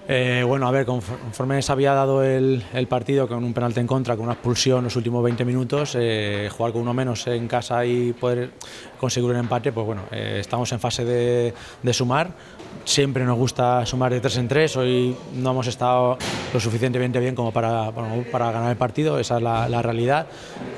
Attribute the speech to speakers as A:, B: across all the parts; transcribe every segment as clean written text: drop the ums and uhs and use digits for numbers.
A: Bueno, a ver, conforme se había dado el partido con un penalti en contra, con una expulsión los últimos 20 minutos, jugar con uno menos en casa y poder conseguir un empate, pues bueno, estamos en fase de sumar. Siempre nos gusta sumar de 3 en 3, hoy no hemos estado lo suficientemente bien como para ganar el partido, esa es la realidad,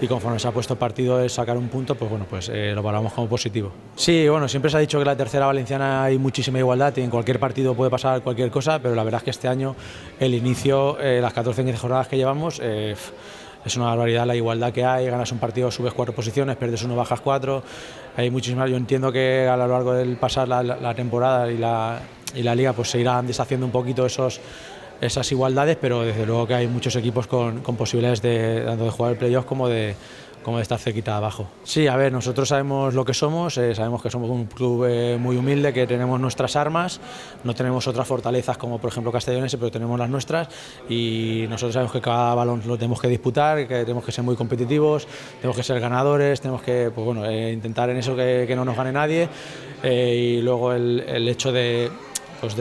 A: y conforme se ha puesto el partido de sacar un punto, pues bueno, pues lo valoramos como positivo. Sí, bueno, siempre se ha dicho que en la tercera valenciana hay muchísima igualdad y en cualquier partido puede pasar cualquier cosa, pero la verdad es que este año el inicio, las 14 15 jornadas que llevamos, es una barbaridad la igualdad que hay. Ganas un partido, subes 4 posiciones, pierdes 1, bajas 4, hay muchísimas. Yo entiendo que a lo largo del pasar la temporada y la liga pues se irán deshaciendo un poquito esas igualdades, pero desde luego que hay muchos equipos con posibilidades tanto de jugar el playoff como de estar cerquita abajo. Sí, a ver, nosotros sabemos lo que somos, sabemos que somos un club muy humilde, que tenemos nuestras armas, no tenemos otras fortalezas como por ejemplo Castellonense, pero tenemos las nuestras, y nosotros sabemos que cada balón lo tenemos que disputar, que tenemos que ser muy competitivos, tenemos que ser ganadores, tenemos que pues bueno, intentar en eso que no nos gane nadie, y luego el hecho de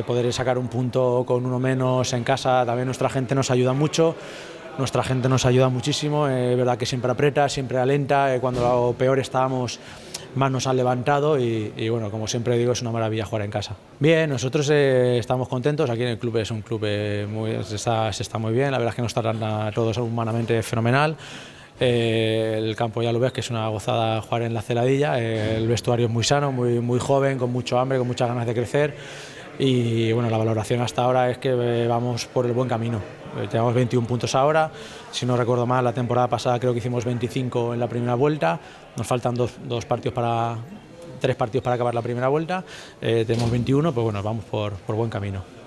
A: poder sacar un punto con uno menos en casa, también nuestra gente nos ayuda mucho. Nuestra gente nos ayuda muchísimo, es verdad que siempre aprieta, siempre alenta, cuando peor estábamos más nos han levantado y bueno, como siempre digo, es una maravilla jugar en casa. Bien, nosotros estamos contentos, aquí en el club es un club se está muy bien, la verdad es que nos tratan a todos humanamente fenomenal. El campo ya lo ves que es una gozada jugar en la Celadilla, el vestuario es muy sano, muy joven, con mucho hambre, con muchas ganas de crecer, y bueno, la valoración hasta ahora es que vamos por el buen camino. Tenemos 21 puntos ahora, si no recuerdo mal la temporada pasada creo que hicimos 25 en la primera vuelta, nos faltan 3 partidos para acabar la primera vuelta, tenemos 21, pues bueno, vamos por buen camino.